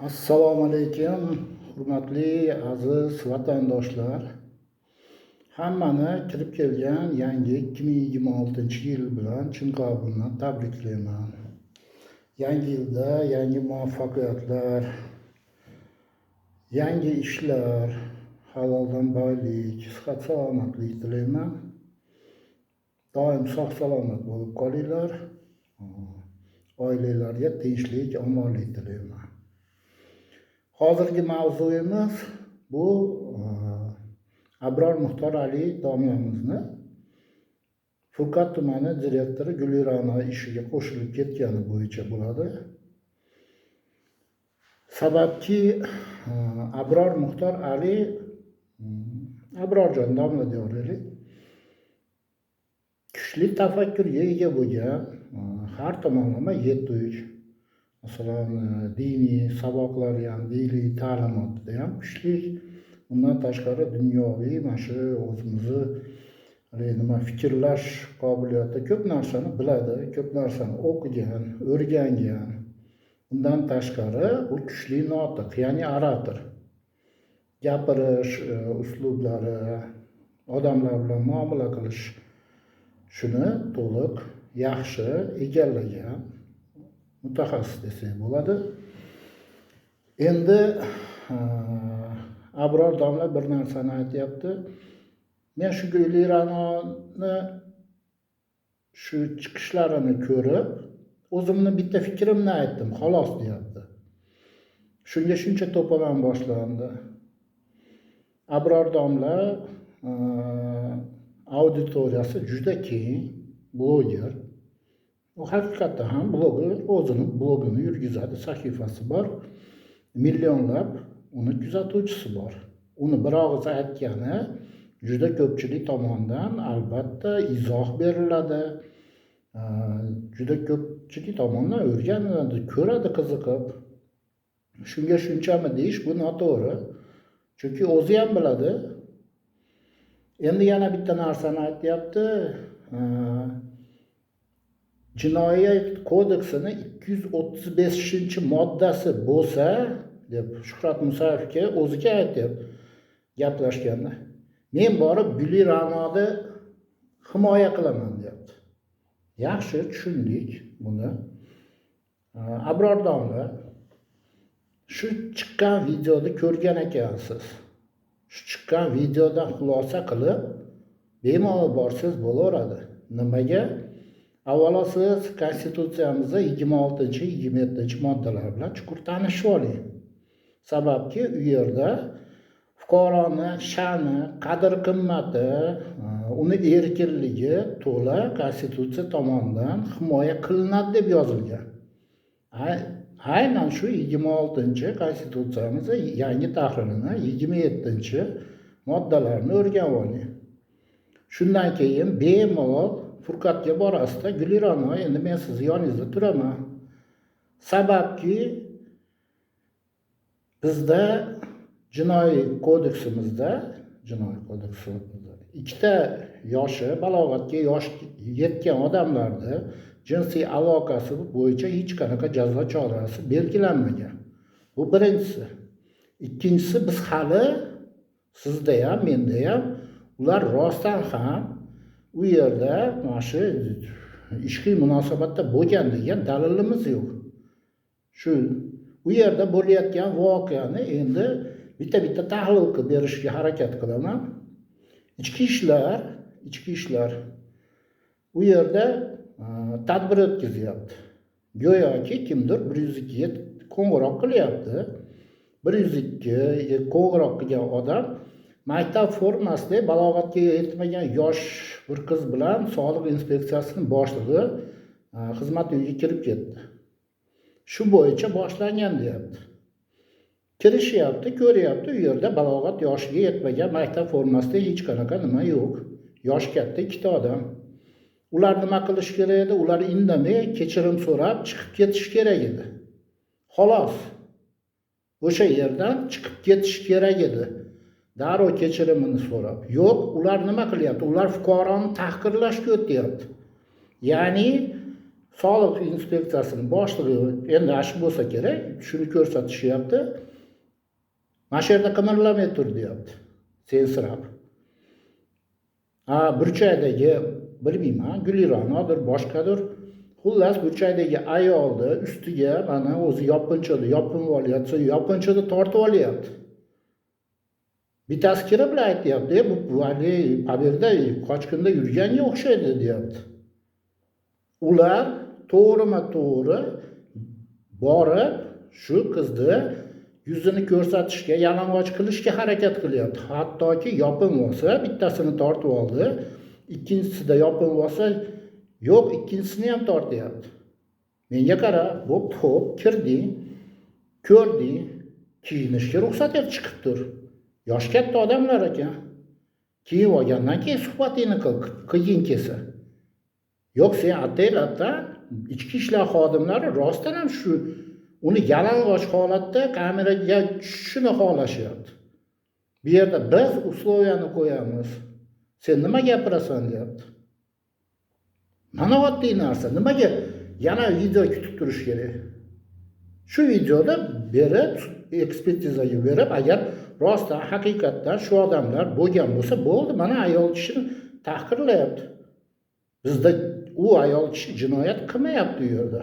Assalomu alaykum, hurmatli aziz vatandoshlar. Hammani kirib kelgan yangi 2026-yil bilan chin qalbimdan tabriklayman. Yangi yilda yangi muvaffaqiyatlar, yangi ishlar, haloldan boylik, sihat salomatlik tilayman. Doim sog' salomat bo'lib qolinglar. Oilalarga tinchlik, omonlik tilayman. Hozirgi mavzuyimiz bu Abror Muxtor Ali domlamizni Furqat tumani direktori Gulira'no ishiga qo'shilib ketgani bo'yicha bo'ladi. Sababki Abror Muxtor Ali Abrorjon domla deyveraylik, kuchli tafakkurga ega bo'lgan, har tomonlama yetuk. Masalan, diniy saboqlari ham, diniy ta'limotda ham kuchli. Undan tashqari dunyoviy mana shu o'zimizni fikrlash qobiliyati, ko'p narsani biladi, ko'p narsani o'qigan, o'rgangan. Undan tashqari u kuchli notiq, ya'ni orator. Gapirish uslublari, odamlar bilan muomala qilish shuni to'liq yaxshi egallagan mutaxassis desak bo'ladi. Endi Abror domla bir narsani aytyapti. Men shu Gulira'noni shu chiqishlarini ko'rib, o'zimni bitta fikrimni aytdim, xolos deyapti. Shunga shuncha to'polon boshlandi. Abror domla auditoriyasi juda keng, bloger. U haqiqatda ham bloger, o'zini blogini yurgizadi, sahifasi bor. Millionlab uni kuzatuvchisi bor. Uni bir og'iz aytgani juda ko'pchilik tomonidan albatta izoh beriladi. Juda ko'pchilik tomonidan o'rganiladi, ko'radi qiziqib. Shunga shunchami deyish bu noto'g'ri. Chunki o'zi ham biladi. Endi yana bitta narsani aytyapti. Jinoyat kodeksini 235-moddasi bo'lsa, deb Shuhrat Musayevga o'ziga aytyapti gaplashganda. Men borib Gulira'noni himoya qilaman deyapti. Yaxshi tushundik buni. Abror domla shu chiqqan videoni ko'rgan ekansiz. Shu chiqqan videodan xulosa qilib bemalol borsiz bo'laveradi. Nimaga? Avvalo siz Konstitutsiyamizda 26-27-moddalar bilan chuqur tanishib oling. Sababki u yerda fuqaroni sha'ni, qadr-qimmati, uni erkinligi to'la Konstitutsiya tomonidan himoya qilinadi deb yozilgan. Aynan shu 26-Konstitutsiyamizda yangi tahririni 27-moddalarni o'rganib oling. Shundan keyin bemalol Furqatga borasizda, Gulira'no, endi men sizni yoningizda turaman. Sababki bizda jinoiy kodeksimizda ikkita yoshi, balog'atga yetgan odamlarni jinsiy aloqasi bo'yicha hech qanaqa jazo chorasi belgilanmagan. Bu birinchisi. Ikkinchisi, biz hali sizda ham, menda ham ular rostdan ham u yerda mana shu ishqiy munosabatda bo'lgan degan dalilimiz yo'q. Shu u yerda bo'layotgan voqeani endi bitta tahlil qilib berishga harakat qilaman. Ichki ishlar u yerda tadbir o'tkazyapti. Go'yoki kimdir 102 ga qo'ng'iroq qilyapti. 102 qo'ng'iroq qilgan odam maktab formasida balog'atga yetmagan yosh bir qiz bilan Soliq inspeksiyasining boshlig'i xizmat uyiga kirib ketdi. Shu bo'yicha boshlangan deyapti. Kirishyapti, ko'ryapti, u yerda balog'at yoshiga yetmagan maktab formasida hech qanaqa nima yo'q. Yosh katta ikkita odam. Ular nima qilish kerak edi? Ular indamay kechirim so'rab chiqib ketish kerak edi. Xolos. O'sha yerdan chiqib ketish kerak edi. Darrov kechirimini so'rab. Yo'q, ular nima qilyapti? Ular fuqaroni tahqirlashga o'tyapti. Ya'ni Sog'liq inspeksiyasining boshlig'i endi ashi bo'lsa kerak, shuni ko'rsatishyapti. Mana shu yerda qimirlamay tur deyapti, sensirab. Burchakdagi bilmayman, Guliranodir, boshqadir. Xullas burchakdagi ayolni ustiga mana o'zi yopinchida yopinib olyapti, yopinchida tortib olyapti. Bittasi kirib aytyapti, bu hali yerda qochqinda yurganga o'xshaydi deyapti. Ular to'g'rima-to'g'ri borib shu qizni yuzini ko'rsatishga, yalang'och qilishga harakat qilyapti. Hattoki yopinib olsa, bittasini tortib oldi, ikkinchisida yopinib olsa, yo'q, ikkinchisini ham tortyapti. Menga qara, xo'p, kirding, ko'rding, kiyinishga ruxsat et, chiqib tur. Yosh katta odamlar ekan. Kiyib olgandan keyin suhbatingni qilgin kelsa. Yo'q, sen ataylabdan ichki ishlar xodimlari rostdan ham shu uni yalang'och holatda kameraga tushishini xohlashyapti. Bu yerda biz usloviyani qo'yamiz. Sen nima gapirasan deyapti. Mana oddiy narsa. Nimaga yana video kutib turish kerak? Shu videoda berib, ekspertizaga berib, agar rostdan haqiqatdan shu odamlar bo'lgan bo'lsa, bo'ldi. Mana ayol kishini tahqirlayapti. Bizda u ayol kishi jinoyat qilmayapti u yerda.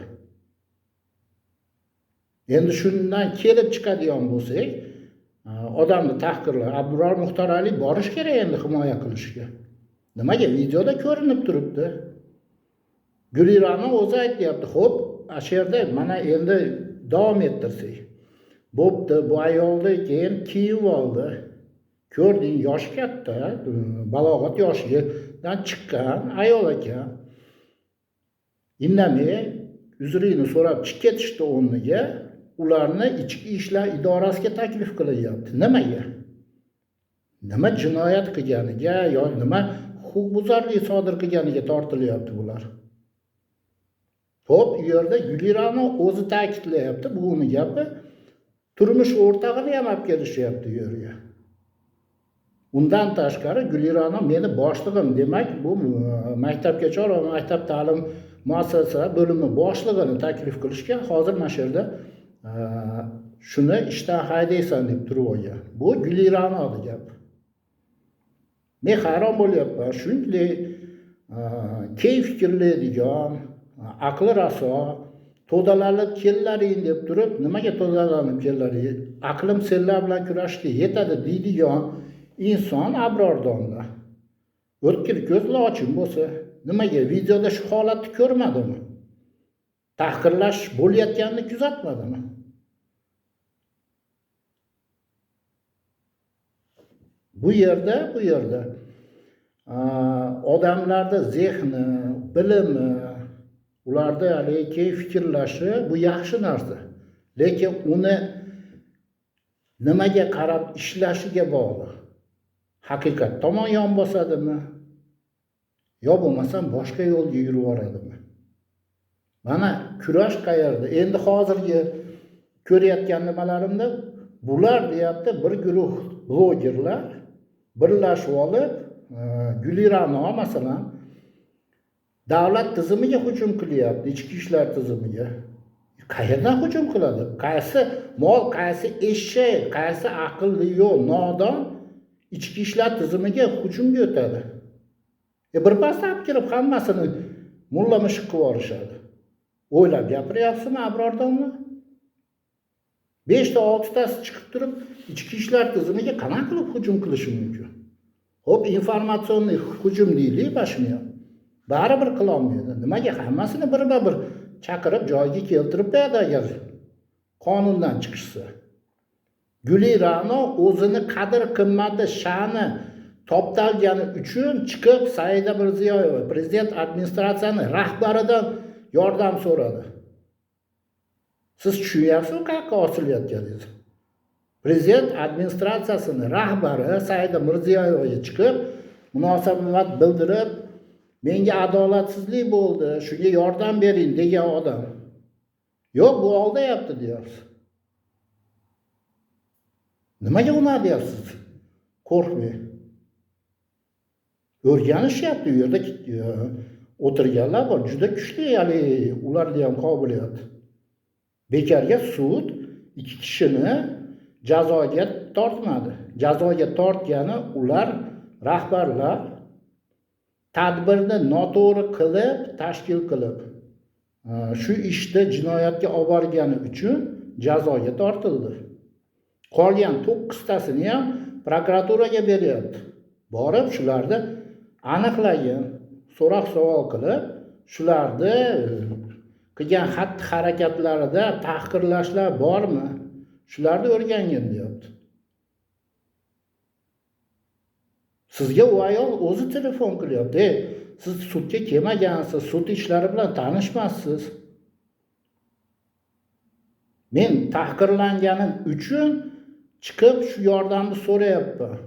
Endi shundan kelib chiqadigan bo'lsak, odamni tahqirlar, Abduror Muxtorali borish kerak endi himoya qilishga. Nimaga videoda ko'rinib turibdi? Gulirani o'zi aytayapti, xo'p, shu yerda mana endi davom ettirsak. Bo'pti, bu ayolni keyin kiyib oldi. Ko'rding, yoshi katta, balog'at yoshidan chiqqan ayol ekan. Indamay uzrini so'rab chiqib ketishdi o'rniga, ularni ichki ishlar idorasiga taklif qilyapti. Nimaga? Nima jinoyat qilganiga yoki nima huquqbuzarlik sodir qilganiga tortilyapti bular. Xo'p, u yerda Gulirani o'zi ta'kidlayapti, bu uning gapi. Turmush o'rtog'ini ham olib kelishyapti u yerga. Undan tashqari Gulirani meni boshlig'im, demak, bu maktabgacha va maktab ta'lim muassasalari bo'limi boshlig'ini taklif qilishgan. Hozir mana shu yerda shuni ishdan haydaysan deb turib olgan. Bu Gulirani gap. Men hayron bo'lyapman. Shunday key fikrlaydigan, aqli raso, to'dalanib kellaring deb turib, nimaga to'dalanib kellaring? Aqlim senlar bilan kurashga yetadi deydigan inson Abrordonda. O'tkir ko'zlar ochib bo'lsa, nimaga videoda shu holatni ko'rmadimi? Tahqirlash bo'layotganini kuzatmadimi? Bu yerda odamlarda zehni, bilimi, ularda lekin fikrlashi bu yaxshi narsa. Lekin uni nimaga qarab ishlashiga bog'liq. Haqiqat tomon yon bosadimi? Yo bo'lmasam boshqa yo'lga yurib boradimi? Mana kurash qayerda? Endi hozirgi ko'rayotgan nimalarimda bular deyapti, bir guruh blogerlar birlashib olib, Gulirani masalan davlat tizimiga hujum qilyapti, ichki ishlar tizimiga. Qayerdan hujum qiladi? Qaysi mol, qaysi eshak, qaysi aqlli yo'q, nodon ichki ishlar tizimiga hujumga o'tadi. Birpasda olib kirib hammasini mulla mishiq qilib yuborishadi. O'ylab gapiryapsizmi Abrordonmi? 5 ta 6 tasi chiqib turib ichki ishlar tizimiga qanaqa qilib hujum qilishi mumkin? Xo'p, informatsionniy hujum deylik, bashmi ham. Baribir qila olmaydi. Nimaga hammasini bir-bir chaqirib joyiga keltirib qo'yadi agar qonundan chiqishsa. Gulirani o'zini qadr qimmati, sha'ni toptalgani uchun chiqib Saida Mirziyoyeva prezident administratsiyasi rahbaridan yordam so'radi. Siz tushunyapsizmi qayerga osilayotganingizni? Prezident administratsiyasining rahbari Saida Mirziyoyevaga chiqib munosabat bildirib, menga adolatsizlik bo'ldi, shunga yordam bering degan odam. Yo'q, bu oldayapti deyapsiz. Nimaga unar deyapsiz? Qo'rqmang. O'rganishyapti u yerda o'tirganlar bor. Juda kuchli hali ularda ham qobiliyat. Bekarga sud 2 kishini jazoga tortmadi. Jazoga tortgani ular rahbarlar tadbirni noto'g'ri qilib, tashkil qilib, shu ishda jinoyatga olib borgani uchun jazoga tortildi. Qolgan 9 tasini ham prokuraturaga beryapti. Borib shularni aniqlagan, so'roq savol qilib, shularni qilgan xatti-harakatlarida tahqirlashlar bormi? Shularni o'rgangin deyapti. Sizga u ayol o'zi telefon qilyapti. Siz sudga kelmagansiz, sud ishlari bilan tanishmassiz. Men tahqirlanganim uchun chiqib shu yordamni so'rayapman.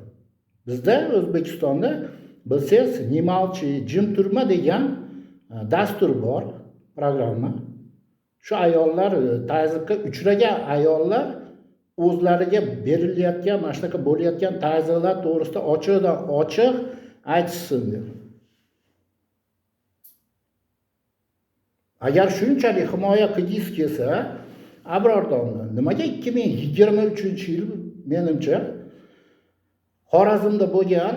Bizda O'zbekistonda bilsangiz, "Nimolchi jim turma" degan dastur bor, programma. Shu ayollar, tazyiqqa uchragan ayollar o'zlariga berilayotgan, mana shunaqa bo'layotgan tazyiqlar to'g'risida ochiq aytishsin deb. Agar shunchalik himoya qilgingiz kelsa, Abror domla, nimaga 2023-yil menimcha Xorazmda bo'lgan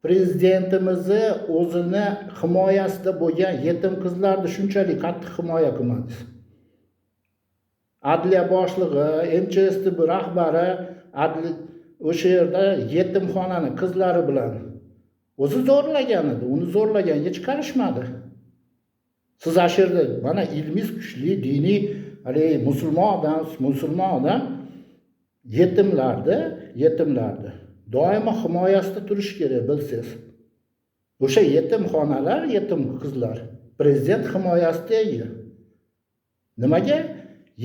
prezidentimizni o'zini himoyasida bo'lgan yetim qizlarni shunchalik qattiq himoya qilmadingiz? Adliya boshlig'i, MCHSTB rahbari o'sha yerda yetimxonani qizlari bilan o'zi zo'rlagan edi, uni zo'rlaganga chiqarishmadi. Siz ashirda mana ilmiy kuchli, diniy, musulmon odam yetimlarni doimo himoyasida turish kerak, bilsangiz. O'sha yetimxonalar, yetim qizlar prezident himoyasida. Nimaga?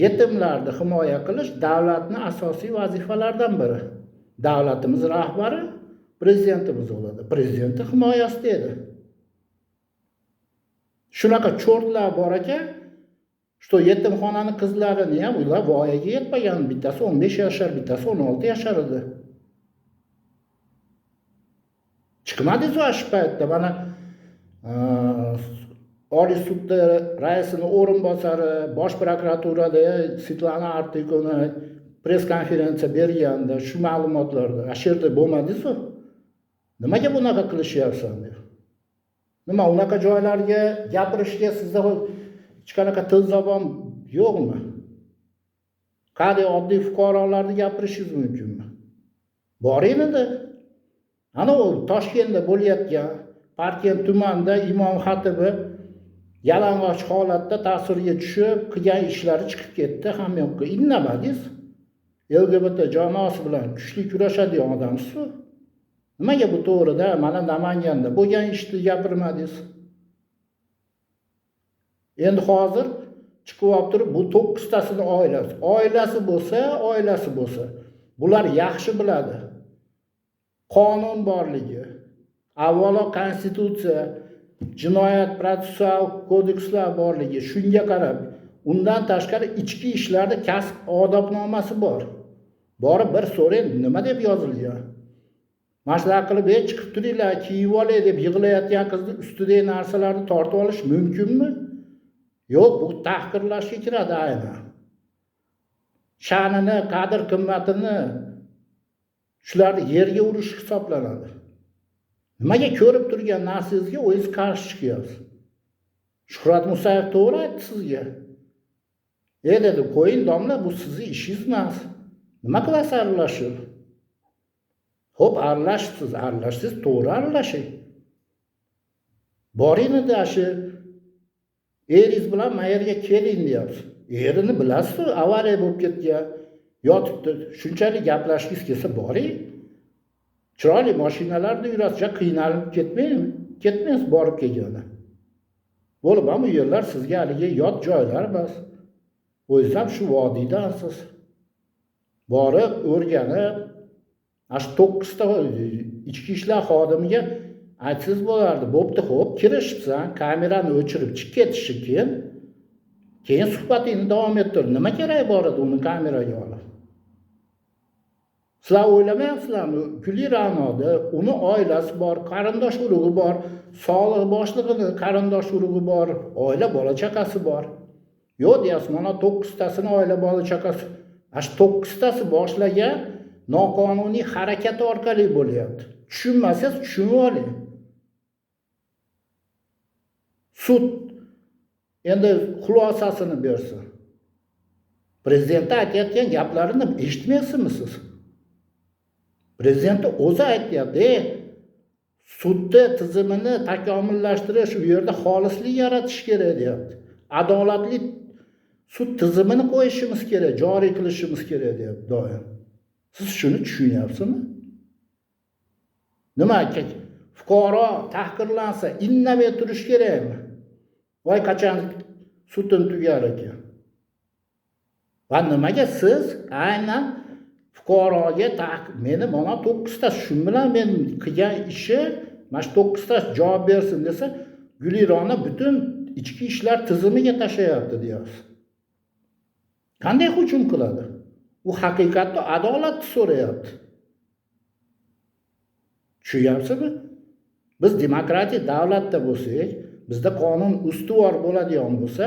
Yetimlarni himoya qilish davlatning asosiy vazifalaridan biri. Davlatimiz rahbari prezidentimiz bo'ladi. Prezidentning himoyasida edi. Shunaqa cho'rtlar bor ekan, shu yetimxonani qizlarini ham ular voyaga yetmagan, bittasi 15 yashar, bittasi 16 yashar edi. Chiqmadingiz shu paytda mana Oliy sudda raisining o'rinbosari, Bosh prokuraturada Svetlana Artikovna press konferensiya berganda shu ma'lumotlarda ashirda bo'lmadingiz-ku? Nimaga bunaqa qilishyapsan deb. Nima unaqa joylarga gapirishga sizda hech qanaqa til zabon yo'qmi? Qanday oddiy fuqarolarni gapirishingiz mumkinmi? Boringlar. Ana u Toshkentda bo'layotgan Parkent tumanida imom xatibi yalang'och holatda ta'sirga tushib, qilgan ishlari chiqib ketdi hamma yoqqa. Indamadingiz. LGBT jamoasi bilan kuchli kurashadigan odamsiz-ku. Nimaga bu to'g'rida mana Namanganda bo'lgan ishni gapirmadingiz? Endi hozir chiqib olib turib bu 9 tasini oilasi bo'lsa, bular yaxshi biladi. Qonun borligi, avvalo konstitutsiya, jinoyat protsessual kodekslar borligi, shunga qarab, undan tashqari ichki ishlarda kasb odobnomasi bor. Borib bir so'rang, nima deb yozilgan? Maslahat qilib, chiqib turinglar, kiyib olay deb yig'layotgan qizni ustidagi narsalarni tortib olish mumkinmi? Yo'q, bu tahqirlashga kiradi aynan. Sha'nini, qadr-qimmatini shularni yerga urish hisoblanadi. Nimaga ko'rib turgan narsangizga o'zingiz qarshi chiqyapsiz? Shuhrat Musayev to'g'ri aytdi sizga. Dedi, qo'ying domla, bu sizning ishingiz emas. Nima qilasiz aralashib? Xo'p, aralashsiz, to'g'ri aralashing. Boringlar shu eringiz bilan mayerga keling deyapsiz. Erini bilasiz, avariya bo'lib ketgan, yotibdi. Shunchalik gaplashgingiz kelsa boring. Chiroyli mashinalarda yurasiz, qiynalib ketmaysiz borib kelganda. Bo'lib ham u yerlar sizga haligi yot joylar emas. O'zingiz ham shu vodiydansiz. Borib, o'rganib, ash 9 ta ichki ishlar xodimiga aytsangiz bo'lardi. Bo'pti, xo'p, kirishibsan, kamerani o'chirib chiqib ketishni keyin suhbatingni davom ettir. Nima kerak bor edi uni kameraga olib? Sizlar o'ylamayapsizlarmi? Guli Ra'noni, uni oilasi bor, qarindosh urug'i bor, soliq boshlig'ini qarindosh urug'i bor, oila bola chaqasi bor. Yo'q deyapsiz, mana 9 tasini oila bola chaqasi. Shu 9 tasi boshlagan noqonuniy harakat orqali bo'lyapti. Tushunmasangiz tushunib oling. Sud endi xulosasini bersin. Prezident aytayotgan gaplarini eshitmaysizmi siz? Prezident o'zi aytayapti, sudni tizimini takomillashtirish, u yerda xolislik yaratish kerak deyapti. Adolatli sud tizimini qo'yishimiz kerak, joriy qilishimiz kerak deyapti doim. Siz shuni tushunyapsizmi? Nima fuqaro tahqirlansa, indamay turish kerakmi? Voy qachon sudin tugar ekan? Va nimaga siz aynan fuqaroga meni mana 9 ta shu bilan men qilgan ishi mana shu 9 ta javob bersin desa, Gulironi butun ichki ishlar tizimiga tashlayapti deyapsiz. Qanday hujum qiladi? U haqiqatda adolatni so'rayapti. Tushunyapsizmi? Biz demokratik davlatda bo'lsak, bizda qonun ustuvor bo'ladigan bo'lsa,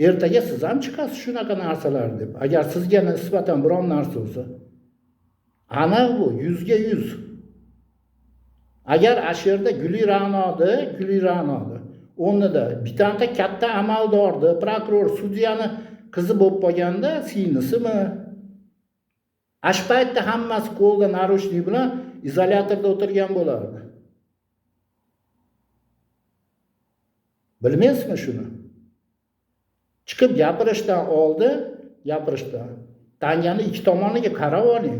ertaga siz ham chiqasiz shunaqa narsalar deb. Agar sizga nisbatan biron narsa bo'lsa, ana bu 100 ga 100. Agar ashirda Gulira'noni o'rnida bittanta katta amaldorni, prokuror, sudyani qizi bo'lib qolganda, singlisimi? Ash paytda hammasi qo'lda narushnik bilan izolyatorda o'tirgan bo'lardi. Bilmaysizmi shuni? Chiqib gapirishdan oldin, tangani ikki tomoniga qarab oling.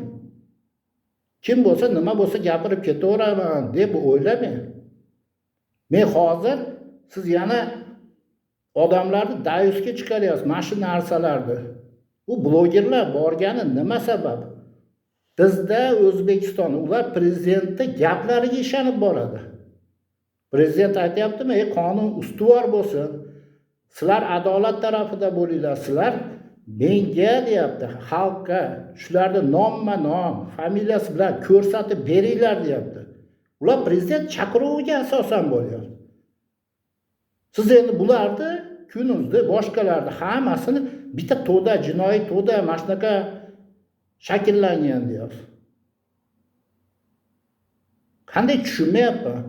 Kim bo'lsa, nima bo'lsa gapirib ketaveraman deb o'ylamang. Men hozir siz yana odamlarni dayusga chiqaryapsiz, mana shu narsalarni. Bu blogerlar borgani nima sabab? Bizda O'zbekiston, ular prezidentning gaplariga ishonib boradi. Prezident aytayaptimi, qonun ustuvor bo'lsin. Sizlar adolat tarafida bo'linglar. Sizlar menga deyapti, xalqqa shularni nomma-nom, familiyasi bilan ko'rsatib beringlar deyapti. Ular prezident chaqiruviga asosan bo'lyapti. Siz endi bularni kuningizda boshqalarni hammasini bitta to'da, jinoiy to'da mana shunaqa shakllangan deyapsiz. Qanday tushunmayapman?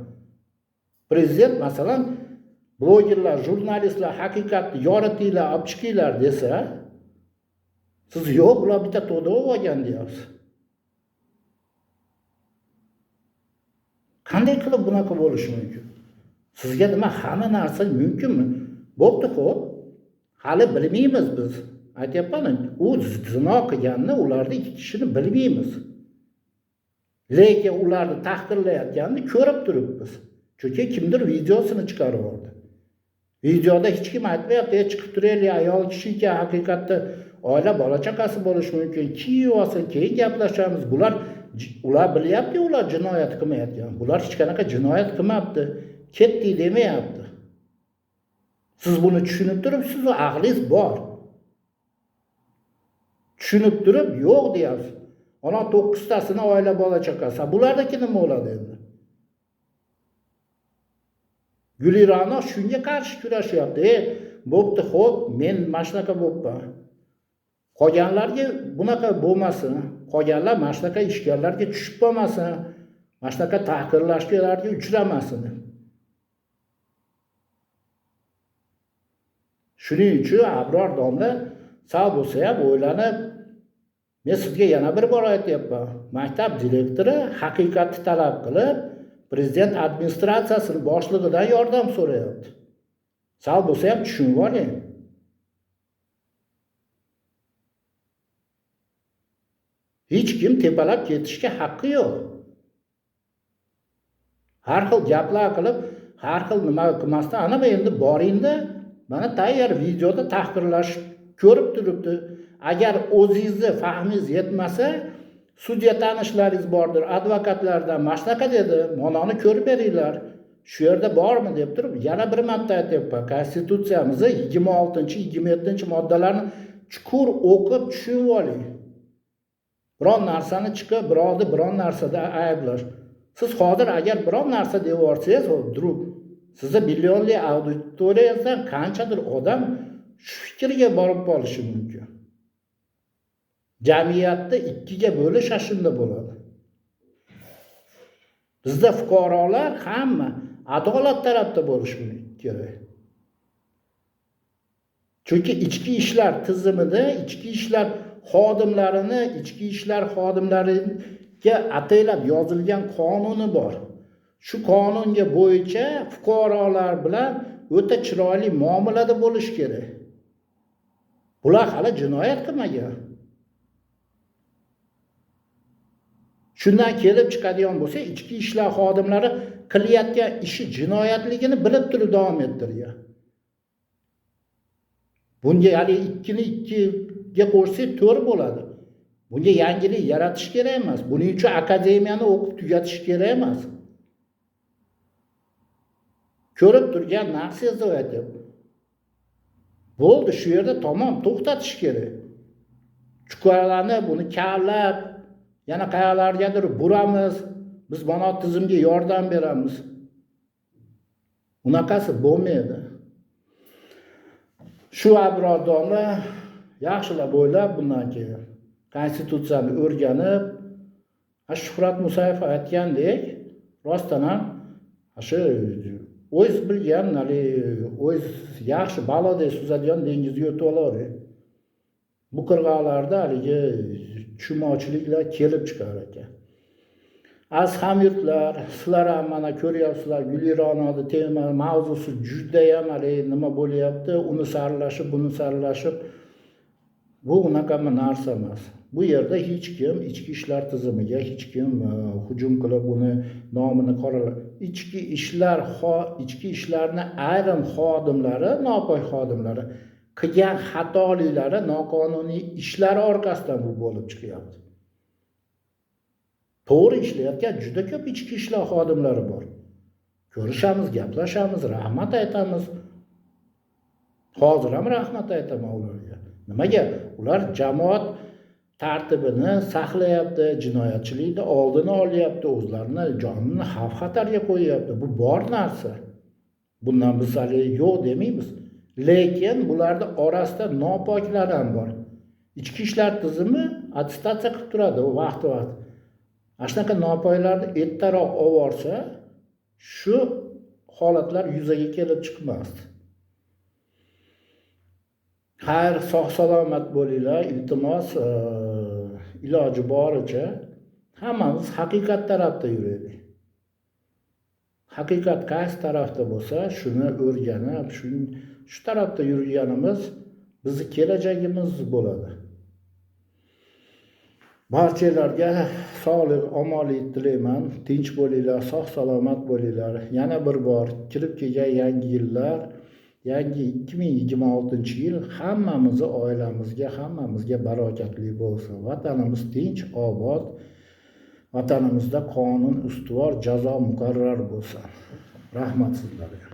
Prezident masalan blogerlar, jurnalistlar haqiqatni yoritinglar, olib chiqinglar desa, siz yo'q, ular bitta to'da olgan deyapsiz. Qanday qilib bunaqa bo'lishi mumkin? Sizga nima hamma narsa mumkinmi? Bo'pti, xo'p. Hali bilmaymiz biz. Aytayapman, u zino qilganini ularni ikki kishini bilmaymiz. Lekin ularni tahqirlayotganini ko'rib turibmiz. Chunki kimdir videosini chiqarib oldi. Videoda hech kim aytmayapti, chiqib turaylik, ayol kishi ekan, haqiqatda oila bola chaqasi bo'lishi mumkin. Kim olsin, keyin gaplashamiz. Ular bilyapti, ular jinoyat qilmayotgan. Bular hech qanaqa jinoyat qilmabdi. Ketdik demayapti. Siz buni tushunib turibsiz, aqlingiz bor. Tushunib turib, yo'q deyapsiz. Ona 9 tasini oila bola chaqasi. Bulardagi nima bo'ladi endi? Gulira'no shunga qarshi kurashyapti. Bo'pti, xo'p, men mana shunaqa bo'pman. Qolganlarga bunaqa bo'lmasin. Qolganlar mana shunaqa ishlarga tushib qolmasin. Mana shunaqa tahqirlashlarga uchramasin. Shuning uchun Abror domla sal bo'lsa ham o'ylanib, men sizga yana bir bor aytayapman. Maktab direktori haqiqatni talab qilib, prezident administratsiyasining boshlig'idan yordam so'rayapti. Sal bo'lsa ham tushunib oling. Hech kim tepalab ketishga haqqi yo'q. Har xil gaplar qilib, har xil nima qilmasdan, ana endi boringda, mana tayyor videoda tahqirlash ko'rib turibdi. Agar o'zingizni fahmingiz yetmasa, sudya tanishlaringiz bordir, advokatlardan mashnaqa dedi, mononi ko'rib beringlar. Shu yerda bormi deb turib, yana bir marta aytayapman, Konstitutsiyamizni 26-27-moddalarni chuqur o'qib tushunib oling. biron narsani chiqib, birovni biron narsada ayblash. Siz hozir agar biron narsa deb yuborsangiz, vdруг sizni millionli auditoriyangizdan qanchadir odam shu fikrga borib qolishi mumkin. Jamiyatni ikkiga bo'lish shunda bo'ladi. Bizda fuqarolar hamma adolat tarafda bo'lishi kerak. Chunki ichki ishlar tizimida ichki ishlar xodimlariga ataylab yozilgan qonuni bor. Shu qonunga bo'yicha fuqarolar bilan o'ta chiroyli muomalada bo'lish kerak. Bular hali jinoyat qilmagan. Shundan kelib chiqadigan bo'lsa, ichki ishlar xodimlari qilayotgan ishi jinoyatligini bilib turib davom ettirgan. Bunga hali 2 ni 2ga qo'shsak 4 bo'ladi. Bunga yangilik yaratish kerak emas. Buning uchun akademiyani o'qib tugatish kerak emas. Ko'rib turgan narsangizni aytyapman. Bo'ldi, shu yerda tamom to'xtatish kerak. Chuqurlarni buni kavlab, yana qayoqlargadir buramiz. Biz mana tizimga yordam beramiz. Unaqasi bo'lmaydi. Shu birodarlar yaxshilab o'ylab bundan keyin konstitutsiyani o'rganib, Shuhrat Musayev aytgandek, rostdan ham shu o'z bilgan, o'z yaxshi balodek suzadigan dengizga o'tib oladi. Bu qirg'oqlarda haligi tushunmovchiliklar kelib chiqar ekan. Az hamyurtlar, sizlar ham mana ko'ryapsizlar, Gulironodi tema mavzusi juda ham nima bo'lyapti, uni saralashib, buni saralashib, bu unaqa narsa emas. Bu yerda hech kim ichki ishlar tizimiga hech kim hujum qilib uni nomini qoralab, ichki ishlarni ayrim xodimlari, nopoy xodimlari qilgan xatoliklari, noqonuniy ishlari orqasidan bu bo'lib chiqyapti. To'g'ri ishlayotgan juda ko'p ichki ishlar xodimlari bor. Ko'rishamiz, gaplashamiz, rahmat aytamiz. Hozir ham rahmat aytaman ularga. Nimaga? Ular jamoat tartibini saqlayapti, jinoyatchilikni oldini olyapti, o'zlarini jonini xavf-xatarga qo'yyapti. Bu bor narsa. Bundan biz hali yo'q demaymiz. Lekin bularda orasida nopoklar ham bor. Ichki ishlar tizimi attestatsiya qilib turadi vaqt-vaqt. Shunaqa nopoylarni ertaroq olsa, shu holatlar yuzaga kelib chiqmasdi. Xayr, sog'-salomat bo'linglar. Iltimos, iloji boricha hammamiz haqiqat tarafda yuraylik. Haqiqat qaysi tarafda bo'lsa, shuni o'rganib, shu tarafda yurganimiz bizning kelajagimiz bo'ladi. Barchalarga sog'lik, omonlik tilayman. Tinch bo'linglar, sog'-salomat bo'linglar. Yana bir bor kirib kelgan yangi yillar, yangi 2026-yil hammamizni oilamizga, hammamizga barokatli bo'lsin. Vatanimiz tinch, obod. Vatanimizda qonun ustuvor, jazo muqarrar bo'lsin. Rahmat sizlarga.